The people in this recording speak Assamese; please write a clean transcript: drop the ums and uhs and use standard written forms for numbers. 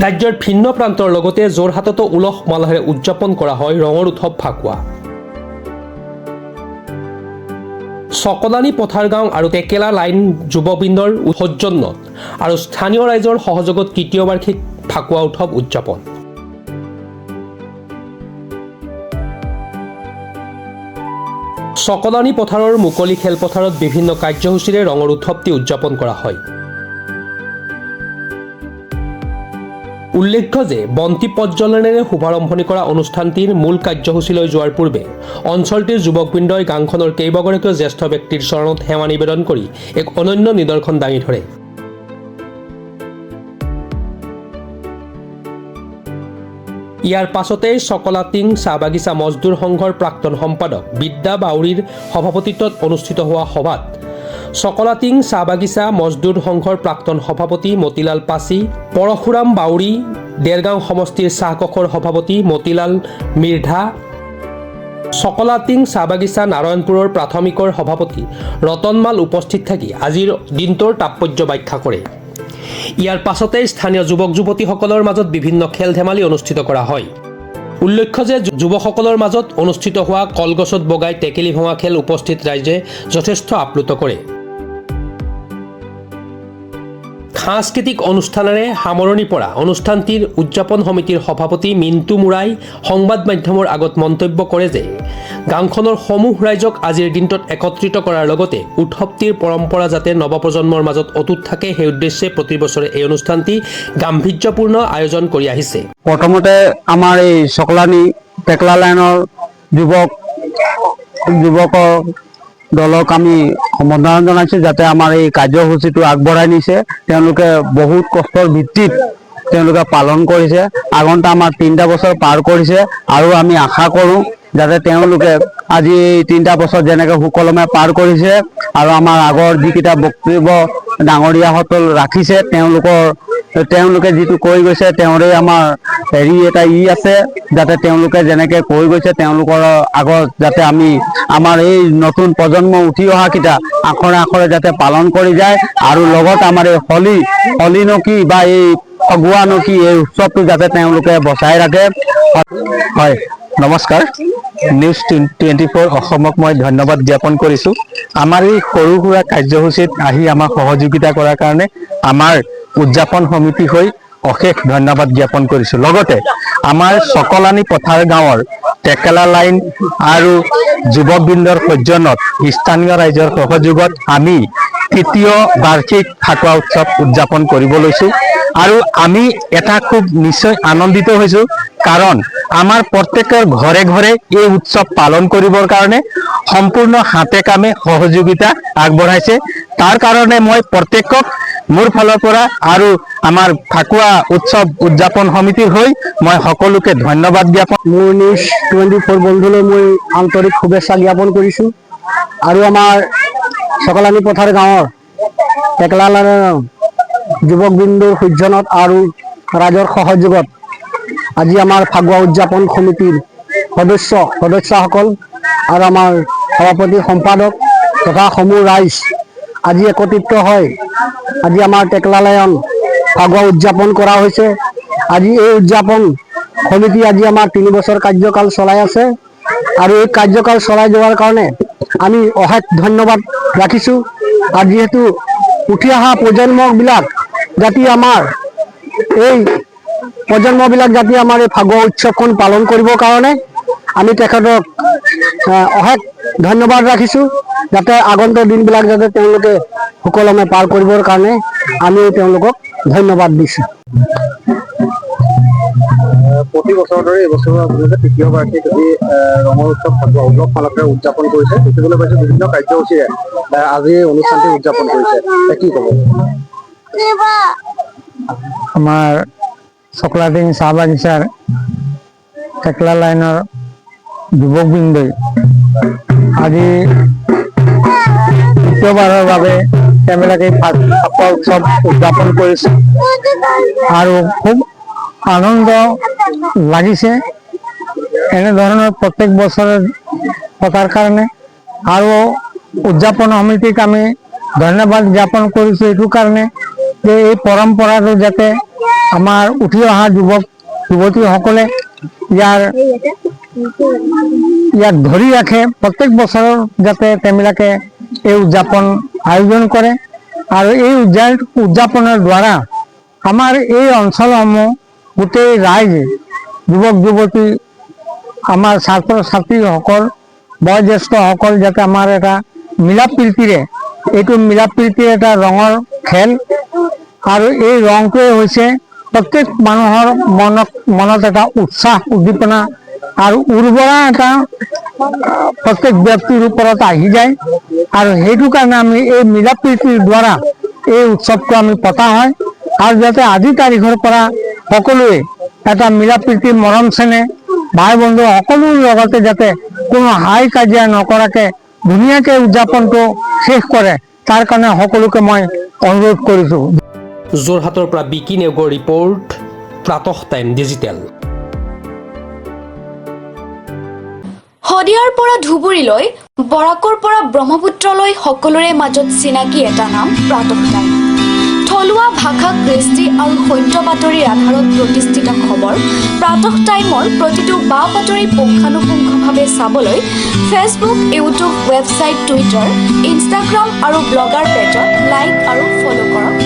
ৰাজ্যৰ ভিন্ন প্ৰান্তৰ লগতে যোৰহাটতো উলহ মালহেৰে উদযাপন কৰা হয় ৰঙৰ উৎসৱ ফাকুৱা। চকলানি পথাৰ গাঁও আৰু টেকেলা লাইন যুৱবৃন্দৰ সৌজন্যত আৰু স্থানীয় ৰাইজৰ সহযোগত তৃতীয় বাৰ্ষিক ফাকুৱা উৎসৱ উদযাপন। চকলানি পথাৰৰ মুকলি খেলপথাৰত বিভিন্ন কাৰ্যসূচীৰে ৰঙৰ উৎসৱটি উদযাপন কৰা হয়। উল্লেখ্য যে বন্তি প্ৰজ্বলনেৰে শুভাৰম্ভণি কৰা অনুষ্ঠানটিৰ মূল কাৰ্যসূচীলৈ যোৱাৰ পূৰ্বে অঞ্চলটিৰ যুৱকবৃন্দই গাঁওখনৰ কেইবাগৰাকীও জ্যেষ্ঠ ব্যক্তিৰ চৰণত সেৱা নিবেদন কৰি এক অনন্য নিদৰ্শন দাঙি ধৰে। ইয়াৰ পাছতেই চকলাটিং চাহ বাগিচা মজদুৰ সংঘৰ প্ৰাক্তন সম্পাদক বিদ্যা বাউৰীৰ সভাপতিত্বত অনুষ্ঠিত হোৱা সভাত চকলাটিং চাহ বাগিচা মজদুৰ সংঘৰ প্ৰাক্তন সভাপতি মতিলাল পাচি, পৰশুৰাম বাউৰী, দেৰগাঁও সমষ্টিৰ চাহকোষৰ সভাপতি মতিলাল মিৰ্ধা, চকলাটিং চাহ বাগিচা নাৰায়ণপুৰৰ প্ৰাথমিকৰ সভাপতি ৰতনমাল উপস্থিত থাকি আজিৰ দিনটোৰ তাৎপৰ্য ব্যাখ্যা কৰে। ইয়াৰ পাছতেই স্থানীয় যুৱক যুৱতীসকলৰ মাজত বিভিন্ন খেল ধেমালি অনুষ্ঠিত কৰা হয়। উল্লেখ্য যে যুৱকসকলৰ মাজত অনুষ্ঠিত হোৱা কলগছত বগাই টেকেলি ভঙা খেল উপস্থিত ৰাইজে যথেষ্ট আপ্লুত কৰে। সাংস্কৃতিক অনুষ্ঠানেৰে সামৰণি পৰা অনুষ্ঠানটিৰ উদযাপন সমিতিৰ সভাপতি মিণ্টু মুৰাই সংবাদ মাধ্যমৰ আগত মন্তব্য কৰে যে গাঁওখনৰ সমূহ ৰাইজক আজিৰ দিনটোত একত্ৰিত কৰাৰ লগতে উৎসৱটিৰ পৰম্পৰা যাতে নৱপ্ৰজন্মৰ মাজত অটুট থাকে সেই উদ্দেশ্যে প্ৰতি বছৰে এই অনুষ্ঠানটি গাম্ভীৰ্যপূৰ্ণ আয়োজন কৰি আহিছে। প্ৰথমতে আমাৰ এই চকলানি টেকলা লাইনৰ যুৱকৰ দলক আমি সম্বৰ্ধনা জনাইছোঁ যাতে আমাৰ এই কাৰ্যসূচীটো আগবঢ়াই নিছে। তেওঁলোকে বহুত কষ্টৰ ভিত্তিত তেওঁলোকে পালন কৰিছে। আগন্তুক আমাৰ 3টা বছৰ পাৰ কৰিছে আৰু আমি আশা কৰোঁ যাতে তেওঁলোকে আজি এই 3টা বছৰ যেনেকৈ সুকলমে পাৰ কৰিছে আৰু আমাৰ আগৰ যিকেইটা বক্তব্য ডাঙৰীয়াসকল ৰাখিছে তেওঁলোকে যিটো কৈ গৈছে তেওঁৰে আমাৰ এটা আছে যাতে তেওঁলোকে যেনেকৈ কৈ গৈছে তেওঁলোকৰ আগত যাতে আমি আমাৰ এই নতুন প্ৰজন্ম উঠি অহাকেইটা আখৰে আখৰে যাতে পালন কৰি যায় আৰু লগত আমাৰ এই হলি নকি বা এই ফগুৱা নকি এই উৎসৱটো যাতে তেওঁলোকে বচাই ৰাখে। হয়, নমস্কাৰ। নিউজ 24 অসমক মই ধন্যবাদ জ্ঞাপন কৰিছোঁ। আমাৰ এই সৰু সুৰা কাৰ্যসূচীত আহি আমাক সহযোগিতা কৰাৰ কাৰণে আমাৰ উদযাপন সমিতি হৈ অশেষ ধন্যবাদ জ্ঞাপন কৰিছোঁ। লগতে আমাৰ চকলানি পথাৰ গাঁৱৰ টেকেলা লাইন আৰু যুৱবৃন্দৰ সৌজন্যত স্থানীয় ৰাইজৰ সহযোগত আমি তৃতীয় বাৰ্ষিক ফাকুৱা উৎসৱ উদযাপন কৰিব লৈছোঁ আৰু আমি এটা খুব নিশ্চয় আনন্দিত হৈছোঁ কাৰণ আমাৰ প্ৰত্যেকৰ ঘৰে ঘৰে এই উৎসৱ পালন কৰিবৰ কাৰণে সম্পূৰ্ণ হাতে কামে সহযোগিতা আগবঢ়াইছে। তাৰ কাৰণে মই প্ৰত্যেকক মোৰ ফালৰ পৰা আৰু আমাৰ ফাকুৱা উৎসৱ উদযাপন সমিতিৰ হৈ মই সকলোকে ধন্যবাদ জ্ঞাপন। মোৰ নিউজ 24 বন্ধুলৈ মই আন্তৰিক শুভেচ্ছা জ্ঞাপন কৰিছোঁ আৰু আমাৰ চকলানি পথাৰ গাঁৱৰ টেকলা লাইনৰ যুৱকবৃন্দৰ সৌজন্যত আৰু ৰাইজৰ সহযোগত আজি আমাৰ ফাকুৱা উদযাপন সমিতিৰ সদস্যসকল আৰু আমাৰ সভাপতি সম্পাদক তথা সমূহ ৰাইজ আজি একত্ৰিত হয় আজি আমাৰ টেকলা লাইন ফাকুৱা উদযাপন কৰা হৈছে। আজি এই উদযাপন সমিতি আজি আমাৰ 3 বছৰ কাৰ্যকাল চলাই আছে আৰু এই কাৰ্যকাল চলাই যোৱাৰ কাৰণে আমি অশেষ ধন্যবাদ ৰাখিছোঁ। আৰু যিহেতু উঠি অহা প্ৰজন্মবিলাক যাতে আমাৰ এই ফাকুৱা উৎসৱখন পালন কৰিবৰ কাৰণে আমি তেখেতক অশেষ ধন্যবাদ ৰাখিছোঁ যাতে আগন্তুক দিনবিলাক যাতে তেওঁলোকে সুকলমে পাৰ কৰিবৰ কাৰণে আমি তেওঁলোকক ধন্যবাদ দিছোঁ। প্ৰতি বছৰৰ দৰে এইবছৰো আপোনালোকে তৃতীয় বাৰ্ষিক ৰঙৰ উৎসৱ ফাকুৱা উলহ মালহেৰে উদযাপন কৰিছে। দেখিবলৈ পাইছোঁ বিভিন্ন কাৰ্যসূচীৰে আজি এই অনুষ্ঠানটি উদযাপন কৰিছে। কি ক'ব? আমাৰ চকলাটিং চাহ বাগিচাৰ টেকলা লাইনৰ যুৱকবৃন্দই আজি দ্বিতীয়বাৰৰ বাবে তেওঁলোকে ফাকুৱা উৎসৱ উদযাপন কৰিছে আৰু খুব আনন্দ লাগিছে এনেধৰণৰ প্ৰত্যেক বছৰে পতাৰ কাৰণে। আৰু উদযাপন সমিতিক আমি ধন্যবাদ জ্ঞাপন কৰিছোঁ এইটো কাৰণে যে এই পৰম্পৰাটো যাতে আমাৰ উঠি অহা যুৱক যুৱতীসকলে ইয়াক ধৰি ৰাখে। প্ৰত্যেক বছৰ যাতে তেওঁলোকে এই উদযাপন আয়োজন কৰে আৰু এই উদযাপনৰ দ্বাৰা আমাৰ এই অঞ্চলসমূহ গোটেই ৰাইজ যুৱক যুৱতী আমাৰ ছাত্ৰ ছাত্ৰীসকল বয়োজ্যেষ্ঠসকল যাতে আমাৰ এটা মিলা প্ৰীতিৰে এইটো মিলা প্ৰীতিৰ এটা ৰঙৰ খেল আৰু এই ৰংটোৱে হৈছে প্ৰত্যেক মানুহৰ মনত এটা উৎসাহ উদ্দীপনা আৰু উৰ্বৰা এটা প্ৰত্যেক ব্যক্তিৰ ওপৰত আহি যায় আৰু সেইটো কাৰণে আমি এই মিলা প্ৰীতিৰ দ্বাৰা এই উৎসৱটো আমি পতা হয় আৰু যাতে আজি তাৰিখৰ পৰা সকলোৱে এটা মিলা প্ৰীতি মৰম চেনেহ ভাই বন্ধু সকলোৰ লগতে যাতে কোনো হাই কাজিয়া নকৰাকে ধুনীয়াকৈ উদযাপনটো শেষ কৰে তাৰ কাৰণে সকলোকে মই অনুৰোধ কৰিছোঁ। যোৰহাটৰ পৰা বিকি নেওগৰ ৰিপৰ্ট, প্ৰাতঃ টাইম ডিজিটেল। শদিয়াৰ পৰা ধুবুৰীলৈ, বৰাকৰ পৰা ব্ৰহ্মপুত্ৰলৈ সকলোৰে মাজত চিনাকি এটা নাম প্ৰাতঃ টাইম। থলুৱা ভাষা, কৃষ্টি আৰু সত্য বাতৰিৰ আধাৰত প্ৰতিষ্ঠিত খবৰ প্ৰাতঃ টাইমৰ প্ৰতিটো বা বাতৰি পুংখানুপুংখভাৱে চাবলৈ Facebook, YouTube, website, Twitter, Instagram আৰু ব্লগাৰ পেজত লাইক আৰু ফ'ল' কৰক।